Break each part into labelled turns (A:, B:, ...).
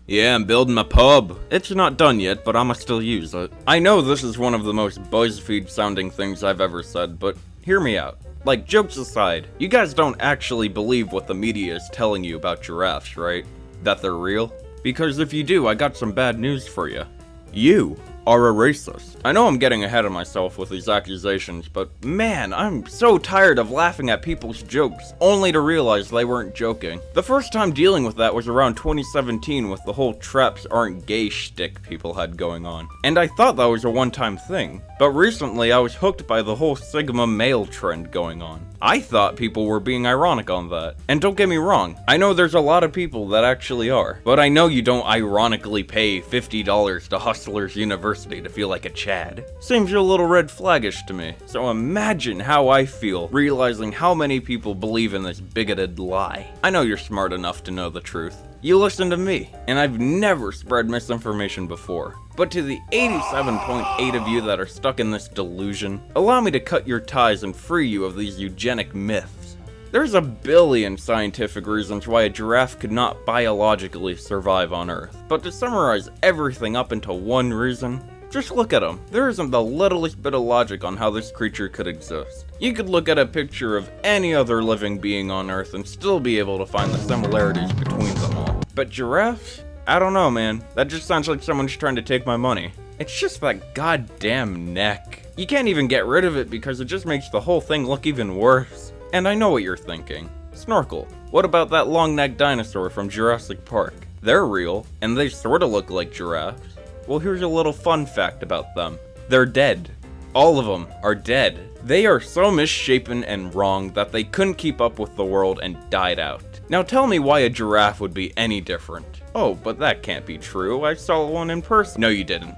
A: Yeah, I'm building my pub. It's not done yet, but I'ma still use it. I know this is one of the most BuzzFeed sounding things I've ever said, but hear me out. Like, jokes aside, you guys don't actually believe what the media is telling you about giraffes, right? That they're real? Because if you do, I got some bad news for you. You are a racist. I know I'm getting ahead of myself with these accusations, but man, I'm so tired of laughing at people's jokes, only to realize they weren't joking. The first time dealing with that was around 2017 with the whole traps aren't gay shtick people had going on. And I thought that was a one-time thing, but recently I was hooked by the whole Sigma male trend going on. I thought people were being ironic on that. And don't get me wrong, I know there's a lot of people that actually are, but I know you don't ironically pay $50 to Hustlers University to feel like a Chad. Seems a little red flaggish to me. So imagine how I feel realizing how many people believe in this bigoted lie. I know you're smart enough to know the truth. You listen to me, and I've never spread misinformation before. But to the 87.8 of you that are stuck in this delusion, allow me to cut your ties and free you of these eugenic myths. There's a billion scientific reasons why a giraffe could not biologically survive on Earth. But to summarize everything up into one reason, just look at them. There isn't the littlest bit of logic on how this creature could exist. You could look at a picture of any other living being on Earth and still be able to find the similarities between them all. But giraffes? I don't know, man. That just sounds like someone's trying to take my money. It's just that goddamn neck. You can't even get rid of it because it just makes the whole thing look even worse. And I know what you're thinking. Snorkel, what about that long-necked dinosaur from Jurassic Park? They're real, and they sorta look like giraffes. Well, here's a little fun fact about them. They're dead. All of them are dead. They are so misshapen and wrong that they couldn't keep up with the world and died out. Now tell me why a giraffe would be any different. Oh, but that can't be true. I saw one in person. No, you didn't.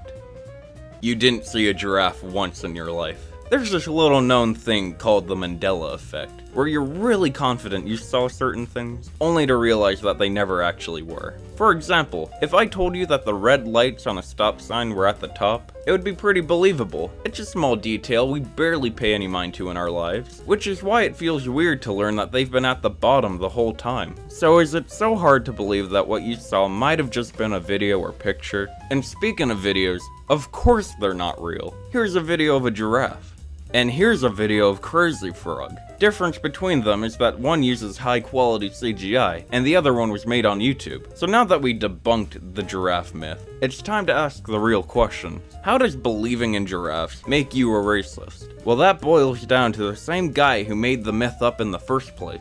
A: You didn't see a giraffe once in your life. There's this little known thing called the Mandela effect, where you're really confident you saw certain things, only to realize that they never actually were. For example, if I told you that the red lights on a stop sign were at the top, it would be pretty believable. It's a small detail we barely pay any mind to in our lives, which is why it feels weird to learn that they've been at the bottom the whole time. So is it so hard to believe that what you saw might have just been a video or picture? And speaking of videos, of course they're not real. Here's a video of a giraffe. And here's a video of Crazy Frog. Difference between them is that one uses high quality CGI, and the other one was made on YouTube. So now that we debunked the giraffe myth, it's time to ask the real question. How does believing in giraffes make you a racist? Well, that boils down to the same guy who made the myth up in the first place.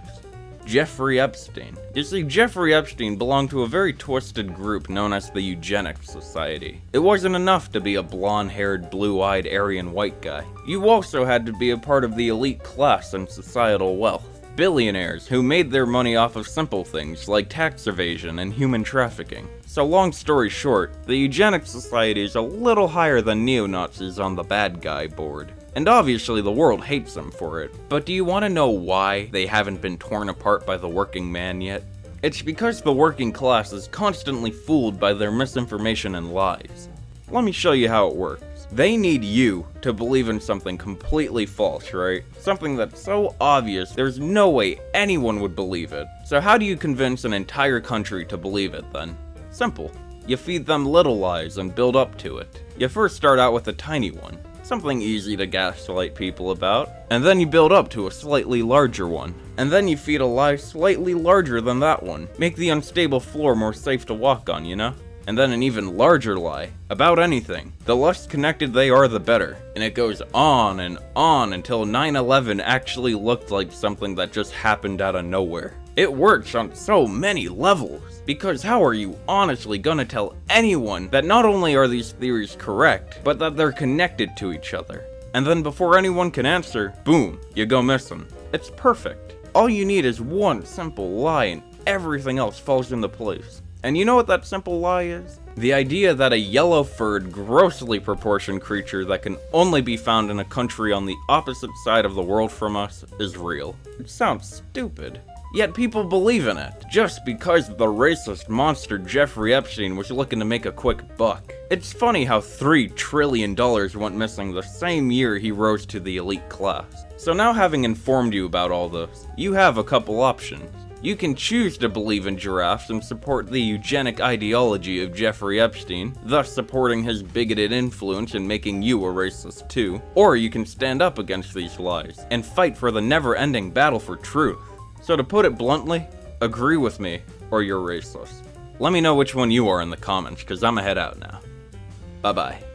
A: Jeffrey Epstein. You see, Jeffrey Epstein belonged to a very twisted group known as the Eugenic Society. It wasn't enough to be a blonde-haired, blue-eyed Aryan white guy. You also had to be a part of the elite class and societal wealth. Billionaires who made their money off of simple things like tax evasion and human trafficking. So long story short, the Eugenic Society is a little higher than neo-Nazis on the bad guy board. And obviously the world hates them for it. But do you want to know why they haven't been torn apart by the working man yet? It's because the working class is constantly fooled by their misinformation and lies. Let me show you how it works. They need you to believe in something completely false, right? Something that's so obvious there's no way anyone would believe it. So how do you convince an entire country to believe it then? Simple. You feed them little lies and build up to it. You first start out with a tiny one. Something easy to gaslight people about, and then you build up to a slightly larger one, and then you feed a lie slightly larger than that one. Make the unstable floor more safe to walk on, you know? And then an even larger lie, about anything. The less connected they are, the better. And it goes on and on until 9/11 actually looked like something that just happened out of nowhere. It works on so many levels. Because how are you honestly gonna tell anyone that not only are these theories correct, but that they're connected to each other? And then before anyone can answer, boom, you go missing. It's perfect. All you need is one simple lie and everything else falls into place. And you know what that simple lie is? The idea that a yellow-furred, grossly proportioned creature that can only be found in a country on the opposite side of the world from us is real. It sounds stupid. Yet people believe in it, just because the racist monster Jeffrey Epstein was looking to make a quick buck. It's funny how $3 trillion went missing the same year he rose to the elite class. So now having informed you about all this, you have a couple options. You can choose to believe in giraffes and support the eugenic ideology of Jeffrey Epstein, thus supporting his bigoted influence and making you a racist too. Or you can stand up against these lies and fight for the never-ending battle for truth. So to put it bluntly, agree with me or you're racist. Let me know which one you are in the comments, cause I'ma head out now. Bye bye.